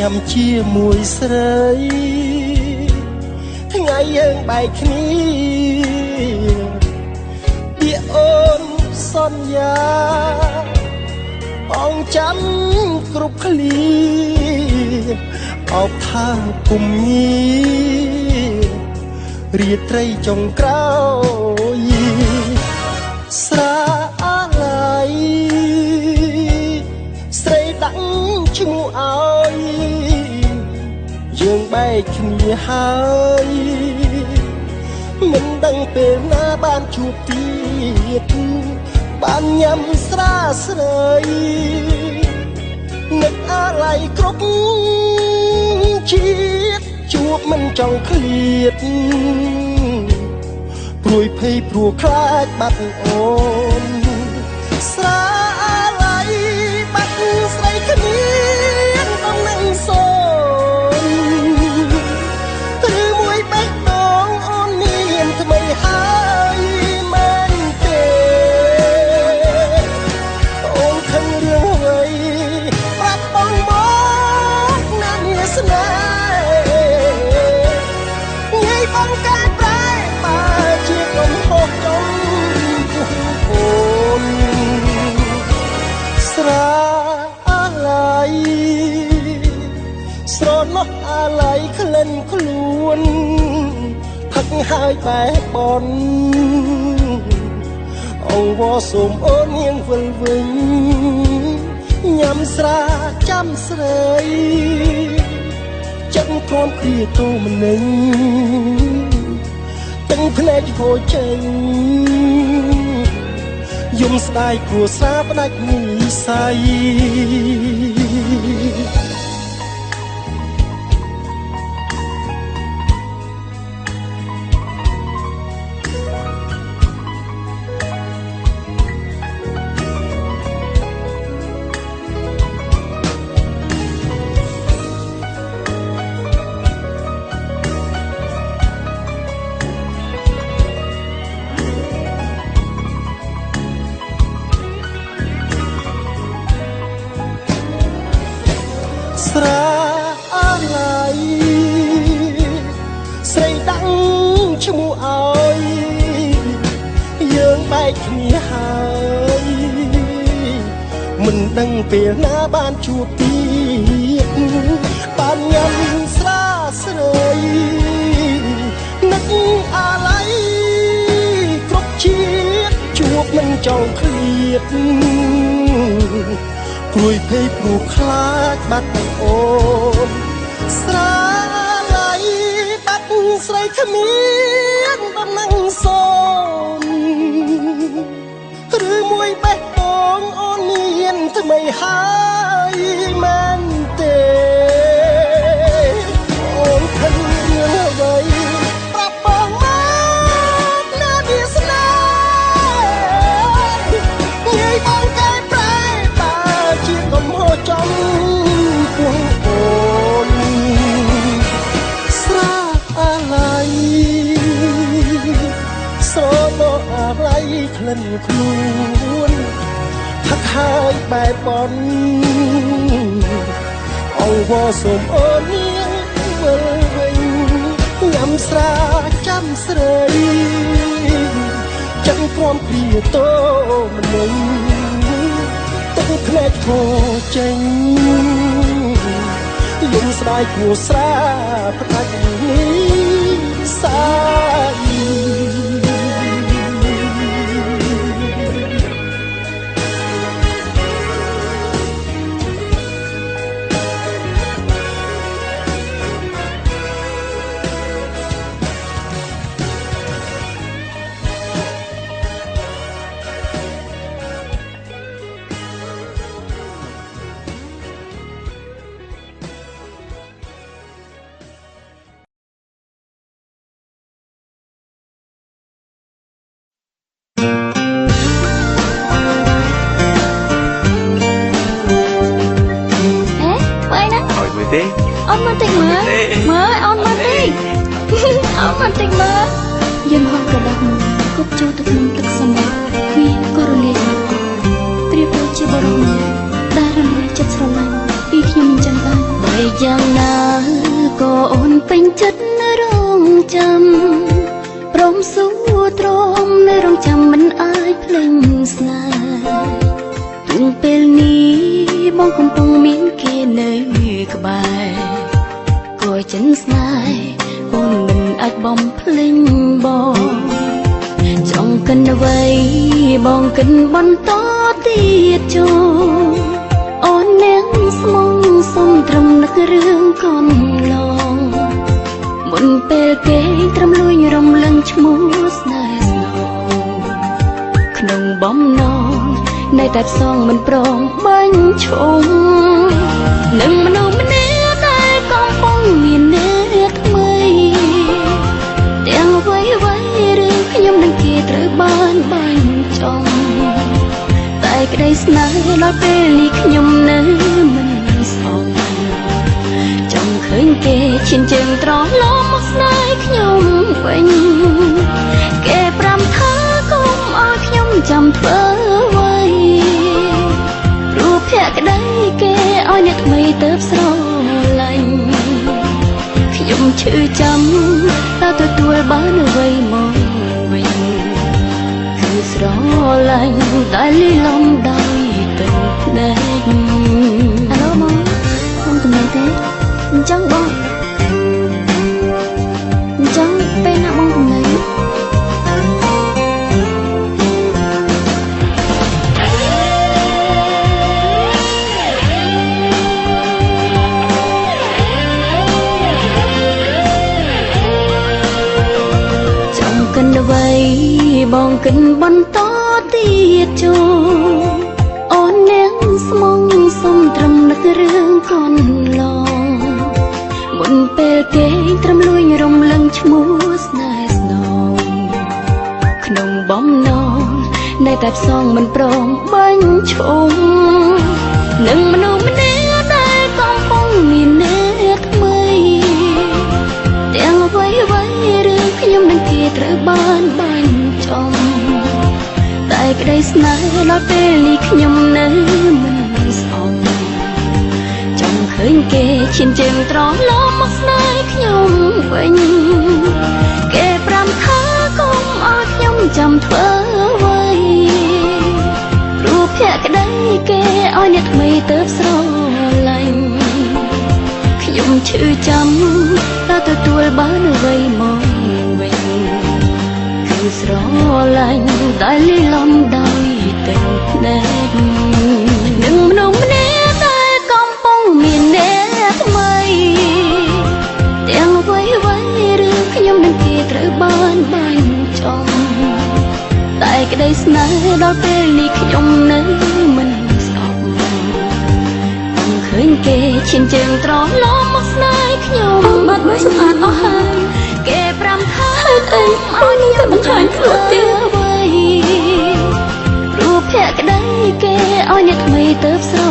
ញ៉ាំជាមួយស្រីថ្ងៃយើងបែកគ្នាពីអូនសន្យាបងចាំគ្រប់ឃ្លាអោបថាពុំងាររាត្រីចុងក្រោយស្រាអាឡ័យស្រីដាក់ឈ្មោះឲ្យយើងបែកគ្នាហើយមិនដឹងពេលណាបានជួបទៀតបានញ៉ាំស្រាស្រីនឹកអាឡ័យគ្រប់ជាតិជួបមិនចង់ឃ្លាតព្រួយភ័យព្រោះខ្លាចបាត់អូនស្រាអាឡ័យបាត់ស្រីគ្មានដំណឹងសូនឬមួយបេះដូងអូនមានថ្មីហើយមែនទេអូនខឹងរឿងអ្វីប្រាប់បងមកណានាស្នេហ៍ងាយបងកែប្រែបើជាកំហុសចង់ពុះអូនស្រាអាឡ័យស្រណោះអាឡ័យក្លិនខ្លួនផឹកហើយបែបបនអង្វរសូមអូននាងវិលវិញញ៉ាំស្រាចាំស្រីចិត្តព្រមគ្រាទូម្នេញទាំងភ្នែកហូរចេញយំស្ដាយគ្រួសារផ្ដាច់និស្ស័យស្រាអាឡ័យស្រីដាក់ឈ្មោះឲ្យយើងបែកគ្នាហើយមិនដឹងពេលណាបានជួបទៀតបានញ៉ាំស្រាស្រីនឹកអាឡ័យគ្រប់ជាតិជួបមិនចង់ឃ្លាតព្រួយភ័យព្រោះខ្លាចបាត់អូនស្រាឡ័យបាត់ស្រីគ្មានដំណឹងសូនឬមួយបេះដូងអូនមានថ្មីហើយមែនទេអូនខឹងរឿងអ្វីប្រាប់បងមកណាវាស្នេហ៍ងាយបងកែប្រែបើជាកំហុសចំពោះអូនស្រាអាឡ័យស្រណោះអាឡ័យក្លិនខ្លួនផឹកហើយបែបបនអង្វរសូមអូននាងវិលវិញញ៉ាំស្រាចាំស្រីចឹងព្រមព្រាតោម្នេញទឹកភ្នែកហូរចេញយំស្ដាយគ្រួសារផ្ដាច់និស្ស័យអូនមកតិចមើលអូនមកតិចអូនមកតិចមើលយើងហត់ក្រដាស់មួយគប់ចូលទៅក្នុងទឹកសមុទ្រវាក៏រលាយបាត់អស់ប្រៀបដូចជាបរិយាដែលរលាយចិត្តស្រឡាញ់ពីខ្ញុំអញ្ចឹងដែរបើយ៉ាង សួរទ្រាំនៅរងចាំមិនអាចភ្លេចស្នេហ៍ទងពេលនេះបងកំពុងមានគេនៅក្បែរក៏ចិនស្នេហ៍បងមិនអាចបំភ្លេចបងចង់កិនអ្វីបងកិនបន្តទៀតចូលអូននាងស្មងសុំត្រឹមនឹករឿងកូនឡងមុនពេលគេត្រឹមលួចរំលឹងឈ្មោះស្នេហ៍ស្នងក្នុងបំណងនៅតែផ្សងមិនព្រមបាញ់ឈុំនឹងមនុស្សម្នាក់ដែលកំពុងមានអ្នកថ្មីទាំងអ្វីរឿងខ្ញុំនឹងគេត្រូវបានបាញ់ចំតែក្តីស្នេហ៍ដល់ពេលនេះខ្ញុំនៅមិនស្អប់ចង់ឃើញគេឈានជើងត្រឡប់មកស្នេហ៍ខ្ញុំវិញគេប្រាំថាកុំឲ្យខ្ញុំចាំធ្វើអ្វីព្រោះភក្តីគេឲ្យអ្នកថ្មីទៅស្រឡាញ់ខ្ញុំឈឺចាំតើទទួលបានអ្វីមកវិញគឺស្រឡាញ់តែលីឡំដោយទឹកភ្នែកអាឡូមកខ្ញុំចំណេះទេអញ្ចឹងបងអញ្ចឹងពេលណាបងចំណេះកិនអ្វីបងកិនបន្តទៀតចូលអូននាងស្មងសុំត្រឹមនឹករឿងកូនឡងមុនពេលគេត្រឹមលួចរំលឹងឈ្មោះស្នេហ៍ស្នងក្នុងបំណងនៅតែផ្សងមិនព្រមបាញ់ឈុំនឹងមនុស្សម្នាក់ដែលកំពុងមានអ្នកថ្មីទាំងអ្វីរឿងខ្ញុំនឹងគេត្រូវបានបាញ់ចំតែក្តីស្នេហ៍ដល់ពេលនេះខ្ញុំនៅមិនស្អប់ចង់ឃើញគេឈានជើងត្រឡប់មកស្នេហ៍ខ្ញុំវិញគេប្រាំថាកុំឲ្យខ្ញុំចាំធ្វើអ្វីព្រោះភក្តីគេឲ្យអ្នកថ្មីទៅស្រឡាញ់ខ្ញុំឈឺចាំតើទទួលបានអ្វីមកវិញគឺស្រឡាញ់តែលីឡំដោយទឹកភ្នែកនឹងមនុស្សម្នាក់ដែលកំពុងមានអ្នកថ្មីទាំងអ្វីរឿងខ្ញុំនឹងគេត្រូវបានបាញ់ចំតែក្តីស្នេហ៍ដល់ពេលនេះខ្ញុំនៅមិនស្អប់ឃើញគេឈានជើងត្រឡប់មកស្នេហ៍ខ្ញុំបាត់មកសម្អាតអស់ហើយគេប្រាំថាហេតុអីឲ្យនឹងទៅបង្ហាញខ្លួនទៀតអ្វីព្រោះភក្តីគេឲ្យអ្នកថ្មីទៅស្រ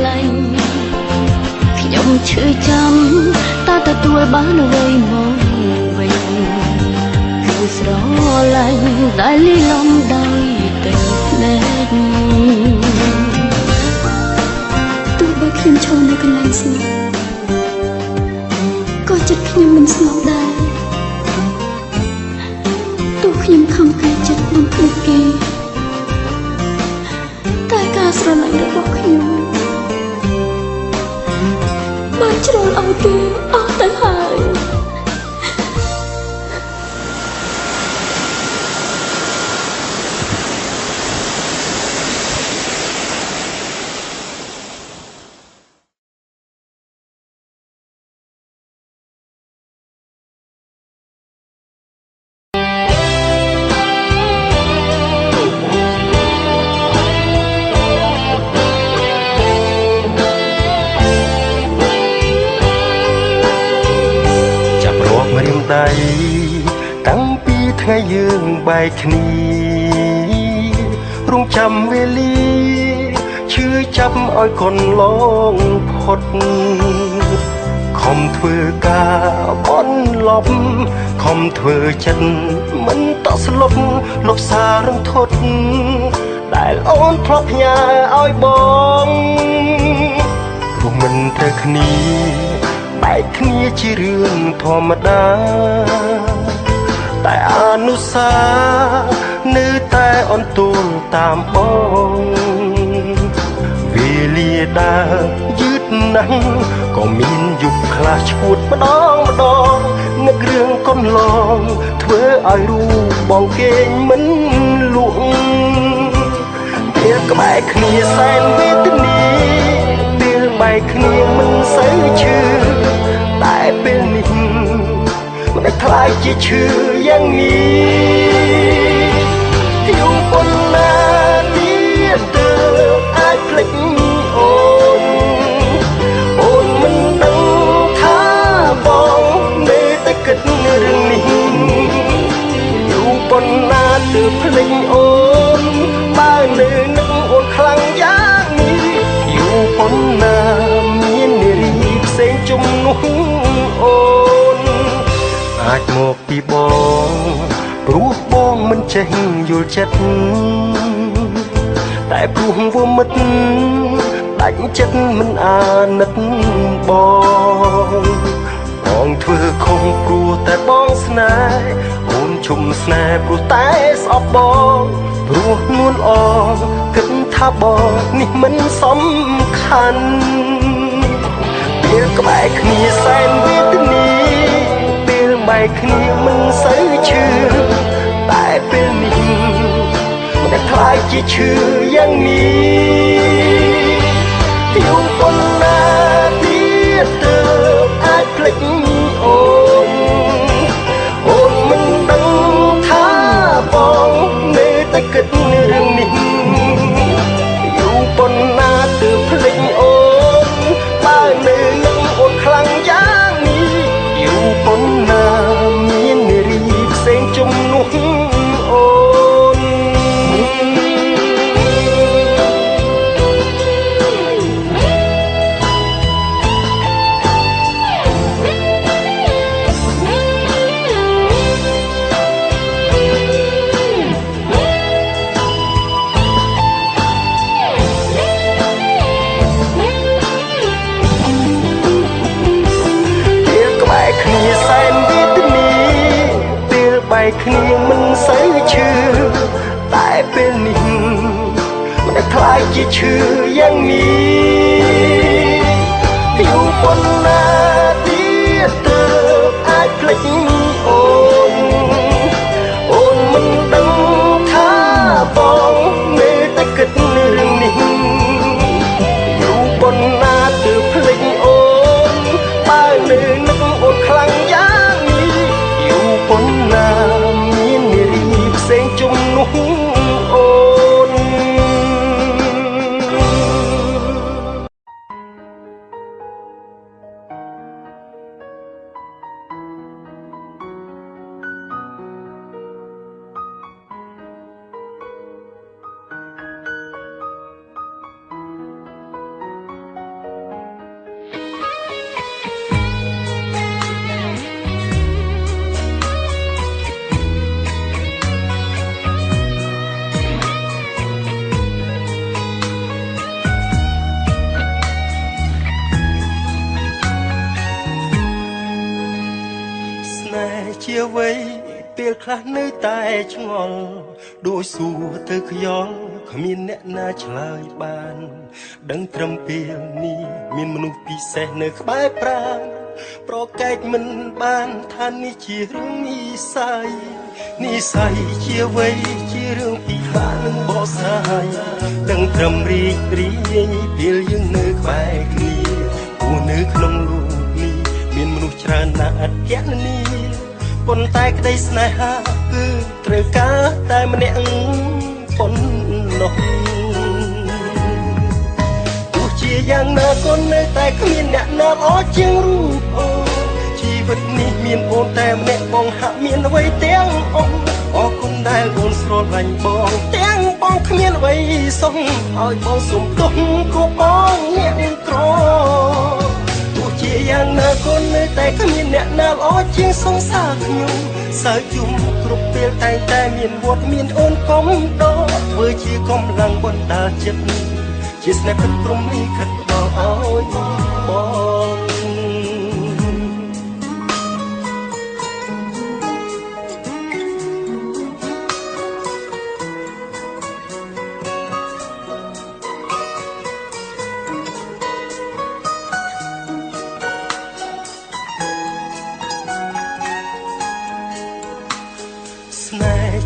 ឡាញ់ខ្ញុំឈឺចាំតើទទួលបានអ្វីមកវិញគឺស្រឡាញ់ដែលលីឡំដោយទឹកភ្នែកខ្ញុំឈរនៅកន្លែងស្ងប់ក៏ចិត្តខ្ញុំមិនស្ងប់ដែរទោះខ្ញុំខំកាយចិត្តមិនភ្លេចគេតែការស្រឡាញ់របស់ខ្ញុំបានជ្រុលឲ្យគេអស់ទៅហើយតាំងពីថ្ងៃយើងបែកគ្នារងចាំវេលាឈឺចាប់ឲ្យកូនឡងផុតខំធ្វើការបន់លប់ខំធ្វើចិត្តមិនតក់ស្លុតលុបសាររន្ធត់ដែលអូនធ្លាប់ផ្ញើឲ្យបងព្រោះមិនត្រូវគ្នាបែកគ្នាជារឿងធម្មតា តែអនុសានៅតែអន់ទូលតាមបងវេលាដើរយឺតណាស់ក៏មានយុគខ្លះឈួតម្ដងនឹករឿងកូនឡងធ្វើឲ្យរូបបងគេងមិនលក់ពេលក្បែរគ្នាសែនវេទនាពេលបែកគ្នាមិនសូវឈឺតែពេលនេះមិនได้ខ្លាយជាឈឺយ៉ាងនេះយូរប៉ុណ្ណាទៀតទើបអាចភ្លេចអូនមិនដឹងថាបងនៅតែគិតរឿងនេះយូរប៉ុណ្ណាទើបភ្លេចអូនបើនៅនឹងអូនខ្លាំងយ៉ាងនេះយូរប៉ុណ្ណាមាននារីផ្សេងជំនួសអូនអាចមកពីបងព្រោះបងមិនចេះយល់ចិត្តតែព្រោះវមិត្តដាច់ចិត្តមិនអាណិតបងធ្វើខុសព្រោះតែបងស្នេហ៍អូនជុំស្នេហ៍ព្រោះតែស្អប់បងព្រោះនួនអងគិតថាបងនេះមិនសំខាន់ពេលក្បែរគ្នាសែនវេទនាពេលបែកគ្នាមិនសូវឈឺតែពេលនេះមិនได้ខ្លាយជាឈឺយ៉ាងនេះយូរប៉ុណ្ណាទៀតទើបអាចភ្លេចអូនមិនដឹងថាបងនៅតែគិតរឿងនេះយូរប៉ុណ្ណាទើបភ្លេចអូនបើនៅនឹងអូនខ្លាំងយ៉ាងនេះយូរប៉ុណ្ណាមាននារីផ្សេងជំនួសអូនសែនវេទនាពេលបែកគ្នាមិនសូវឈឺតែពេលនេះមិនได้ខ្លាយជាឈឺយ៉ាងនេះយូរប៉ុណ្ណាទៀតទើបអាចភ្លេចអូនមិនដឹងថាបងនៅតែគិតរឿងនេះយូរប៉ុណ្ណាទើបភ្លេចអូនបើនៅនឹងអូនខ្លាំងយ៉ាងនេះយូរប៉ុណ្ណាមាននារីផ្សេងជំនួសអូនជាអ្វីពេលខ្លះនៅតែឆ្ងល់ដូចសួរទៅខ្យល់គ្មានអ្នកណាឆ្លើយបានដឹងត្រឹមពេលនេះមានមនុស្សពិសេសនៅក្បែរប្រាណប្រកែកមិនបានថានេះជារឿងនិស្ស័យជាអ្វីជារឿងពិបាកនឹងបកស្រាយដឹងត្រឹមរីករាយពេលយើងនៅក្បែរគ្នាព្រោះនៅក្នុងលោកនេះមានមនុស្សច្រើនណាស់អត់គណនាប៉ុន្តែក្តីស្នេហាគឺត្រូវការតែម្នាក់ប៉ុណ្ណោះទោះជាយ៉ាងណាក៏នៅតែគ្មានអ្នកណាល្អជាងរូបអូនជីវិតនេះមានអូនតែម្នាក់បងហាក់មានអ្វីទាំងអស់អរគុណដែលអូនស្រឡាញ់បងទាំងបងគ្មានអ្វីសុំឲ្យបងសុំទោសគប់បងអ្នកក្រជាយ៉ាងណាក៏នៅតែគ្មានអ្នកណាល្អជាងសង្សារខ្ញុំសើជុំគ្រប់ពេលតែងតែមានវត្តមានអូនកុំដកធ្វើជាកម្លាំងបណ្ដាលចិត្តជាស្នេហ៍ពិតព្រមនេះខិតដល់ឲ្យបង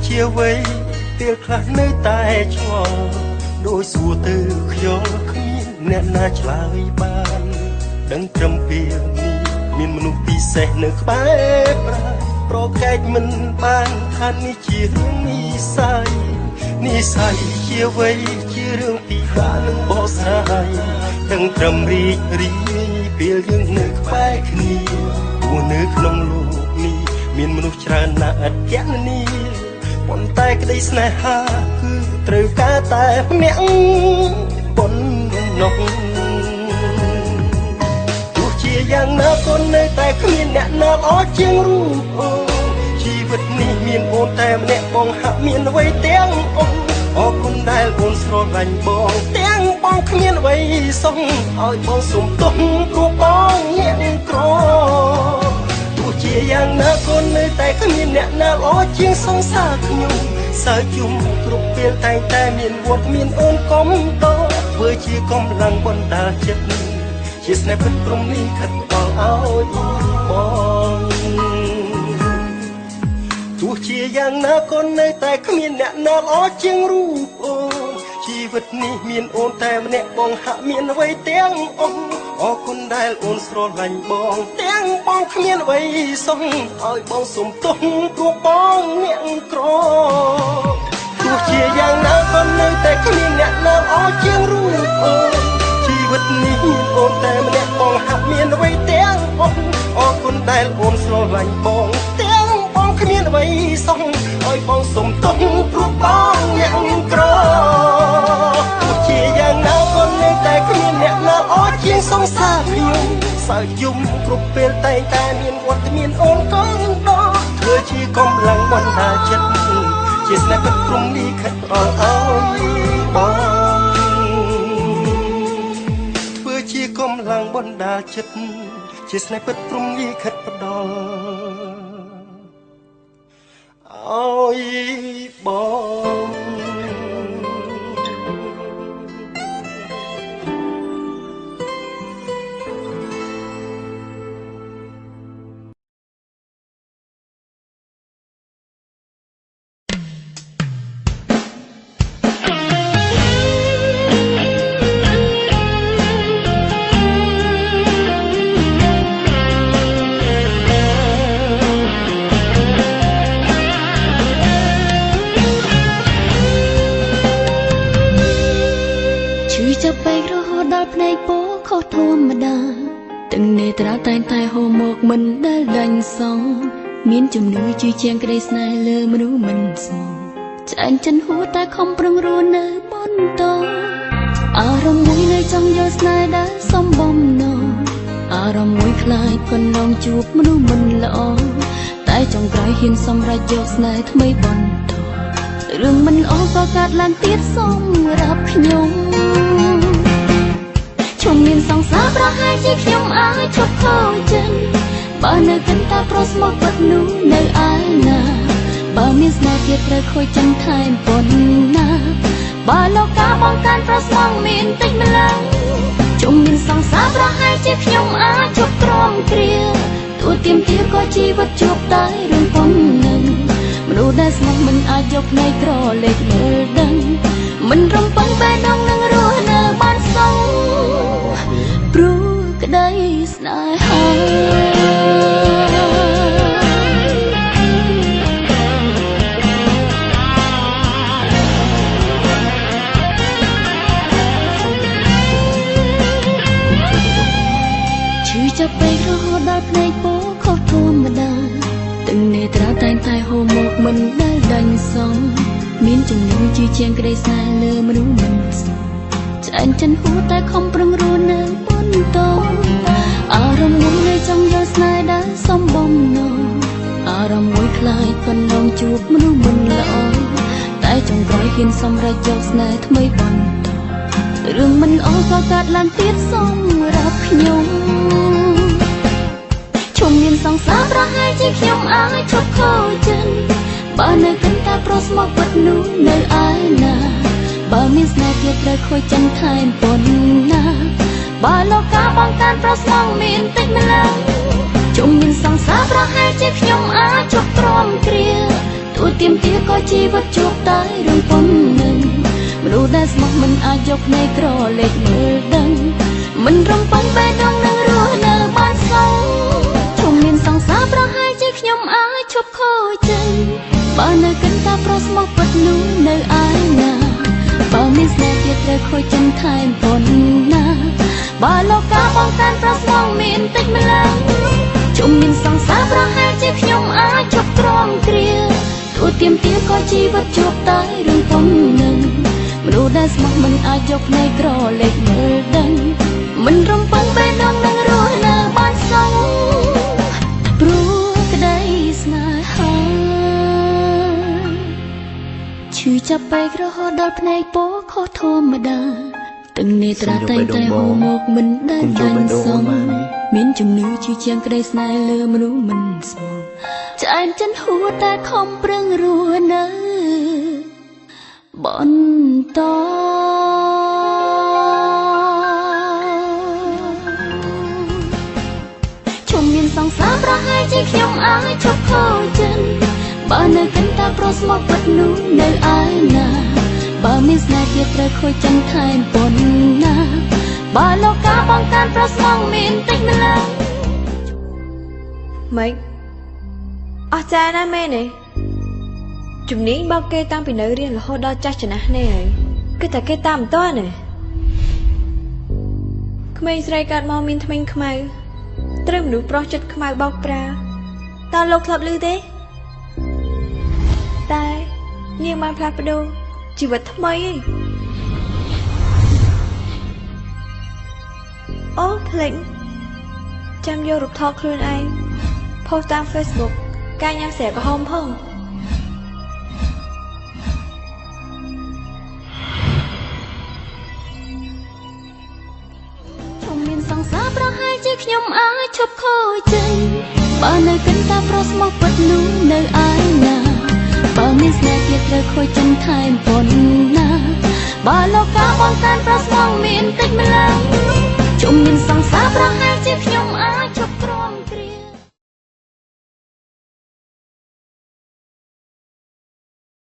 ជាវ័យពេលខ្លះនៅតែឆ្ងល់ដោយសួរទៅខ្យល់គ្មានអ្នកណាឆ្លើយបានដឹងត្រឹមពេលនេះមានមនុស្សពិសេសនៅក្បែរប្រកែកមិនបានថានេះជារឿងនិស្ស័យជាវ័យជារឿងពីបានឹងបកស្រាយដឹងត្រឹមរីករាយពេលយើងនៅក្បែរគ្នាព្រោះនៅក្នុងលោកនេះមានមនុស្សច្រើនណាស់ឥតគណនាប៉ុន្តែក្តីស្នេហាគឺត្រូវការតែម្នាក់ប៉ុណ្ណោះទោះជាយ៉ាងណាក៏នៅតែគ្មានអ្នកណាល្អជាងរូបអូនជីវិតនេះមានអូនតែម្នាក់បងហាក់មានអ្វីទាំងអូនអរគុណដែលអូនស្រឡាញ់បងទាំងបងគ្មានអ្វីសុំឲ្យបងសុំទោសព្រោះបងញាក់ក្រទោះជាយ៉ាងណាក៏នៅតែគ្មានអ្នកណាល្អជាងសង្សារខ្ញុំសើជុំគ្រប់ពេលតែងតែមានវត្តមានអូនកុំតធ្វើជាកម្លាំងបណ្ដាលចិត្តជាស្នេហ៍ពិតព្រមនេះខិតដល់ឲ្យបងទោះជាយ៉ាងណាក៏នៅតែគ្មានអ្នកណាល្អជាងរូបអូនជីវិតនេះមានអូនតែម្នាក់បងហាក់មានអ្វីទាំងអស់អរគុណដែលអូនស្រឡាញ់បងទាំងបងគ្មានអ្វីសុំឲ្យបងសុំទោសព្រោះបងអ្នកក្រទោះជាយ៉ាងណាក៏នៅតែគ្មានអ្នកណាល្អជាងរូបអូនជីវិតនេះមានអូនតែម្នាក់បងហាក់មានអ្វីទាំងអស់អរគុណដែលអូនស្រឡាញ់បងទាំងបងគ្មានអ្វីសុំឲ្យបងសុំទោសព្រោះបងអ្នកក្រទោះជាយ៉ាងណាក៏នៅតែគ្មានអ្នកណាល្អជាងសង្សារខ្ញុំសើយំគ្រប់ពេលតែងតែមានវត្តមានអូនកងដធ្វើជាកម្លាំងបណ្ដាចិត្តជាស្នេហ៍ពិតព្រមលីខិតដល់ឲ្យបងធ្វើជាកម្លាំងបណ្ដាចិត្តជាស្នេហ៍ពិតព្រមលីខិតផ្ដល់ឲ្យបងចាប់បែករហូតដល់ភ្នែកពោខុសធម្មតាទាំងនេត្រាតែងតែហូរមកមិនដែលដាញ់សងមានជំនឿជឿជាងក្តីស្នេហ៍លើមនុស្សមិនស្មងចែងចិនហួរតែខំប្រឹងរស់នៅបន្តអារម្មណ៍មួយនៅចង់យកស្នេហ៍ដែលសំបំណងអារម្មណ៍មួយខ្លាចកណ្ដងជួបមនុស្សមិនល្អតែចុងក្រោយហ៊ានសម្រេចយកស្នេហ៍ថ្មីបន្តរឿងមិនល្អក៏កើតឡើងទៀតសម្រាប់ខ្ញុំជុំមានសង្សារប្រហែលជាខ្ញុំអាចឈប់ខូចចិត្តបើនៅគិតតែប្រុសស្មោះពិតនោះនៅឯណាបើមានស្នេហ៍ទៀតត្រូវខូចចិត្តថែមប៉ុណ្ណាបើលោកកាបងកាន់ប្រុសស្មោះមានតិចម្លងជុំមានសង្សារប្រហែលជាខ្ញុំអាចឈប់ក្រំគ្រាទោះទៀមទាក៏ជីវិតជួបតែរឿងប៉ុណ្ណឹងមនុស្សដែលស្មោះមិនអាចយកភ្នែកក្រឡេកមើលដឹងមិនរំពឹងបេះដូងនឹងរស់នៅបានសងព្រោះក្តីស្នេហាឈឺចាប់ពេករហូតដល់ភ្នែកពោខុសធម្មតាទាំងនេត្រាតែងតែហូរមកមិនដែលដាញ់សងមានជំនឿជឿជាងក្តីស្នេហ៍លើមនុស្សមិនស្មោះចែងចិនហួរតែខំប្រឹងរស់នៅបន្តអារម្មណ៍មួយនៅចង់យកស្នេហ៍ដែលសំបំណងអារម្មណ៍មួយខ្លាចកណ្ដងជួបមនុស្សមិនល្អតែចុងក្រោយហ៊ានសម្រេចយកស្នេហ៍ថ្មីបន្តរឿងមិនល្អក៏កើតឡើងទៀតសម្រាប់ខ្ញុំជុំមានសង្សារប្រហែលជាខ្ញុំអាចឈប់ខូចចិត្តបើនៅគិតតែប្រុសស្មោះពិតនោះនៅឯណាបើមានស្នេហ៍ទៀតត្រូវខូចចិត្តថែមប៉ុណ្ណាបើលោកកាបងកាន់ប្រុសស្មោះមានតិចម្លងជុំមានសង្សារប្រហែលជាខ្ញុំអាចឈប់ក្រំគ្រាទ ទួទៀមទាក៏ជីវិតជួបតែរឿងប៉ុណ្ណឹងមនុស្សដែលស្មោះមិនអាចយកភ្នែកក្រឡេកមើលដឹងមិនរំពឹងពេលដងនឹងរស់នៅបានសោជុំមានសង្សារប្រហែលជាខ្ញុំអាចឈប់ខូចចិត្តបើនៅកិនតាប្រុសស្មោះពិតនោះនៅឯណាបើមានស្នេហ៍ទៀតត្រូវខូចចិត្តថែមប៉ុណ្ណាបើលោកកាបងកាន់ប្រុសស្មោះមានតិចម្លងជុំមានសង្សារប្រហែលជាខ្ញុំអាចឈប់ទ្រាំគ្រាទួទៀមទាក៏ជីវិតជួបតែរឿងប៉ុណ្ណឹងមនុស្សដែលស្មោះមិនអាចយកភ្នែកក្រឡេកមើលដឹងមិនរំពឹងពេលដងនឹងរស់នៅបានសោព្រោះក្តីស្នេហាឈឺចាប់ពេករហូតដល់ភ្នែកពោខុសធម្មតាទាំងនេត្រាតែងតែហូរមកមិនដែលបានសមមានជំនឿជាជាងក្តីស្នេហ៍លើមនុស្សមិនស្មោះឆ្អែតចិនហួរតែខំប្រឹងរស់នៅបន្តជុំមានសង្សារប្រហែលជាខ្ញុំអាចឈប់ខូចចិត្តបើនៅកិនតាប្រុសស្មោះពិតនោះនៅឯណាបើមានស្នេហ៍ទៀតត្រូវខូចចិត្តថែមប៉ុណ្ណាបើលោកកាបងកាន់ប្រុសស្មោះមានតិចម្លងម៉េចអស់ចាណាមែនទេជំនាញបោកគេតាំងពីនៅរៀនរហូតដល់ចាស់ចំណាស់នេះហើយគឺតែគេតាមមិនទាន់ទេក្មេងស្រីកើតមកមានធ្មេញខ្មៅត្រូវមនុស្សប្រុសចិត្តខ្មៅបោកប្រាតើលោកធ្លាប់ឮទេតែនាងបានផ្លាស់ប្ដូរជីវិតថ្មីឯងអូភ្លេចចាំយករូបថតខ្លួនឯងផុសតាម Facebook កាយញ៉ាំស្រាក្រហមផងសង្សារប្រហែលជាខ្ញុំអាចឈប់ខូចចិត្តបើនៅកិនតាប្រុសស្មោះពិតនោះនៅឯណាបើមានស្នេហ៍ទៀតត្រូវខូចចិត្តថែមប៉ុណ្ណាបើលោកកាបងកាន់ប្រុសស្មោះមានតិចម្លងជុំមានសង្សារប្រហែល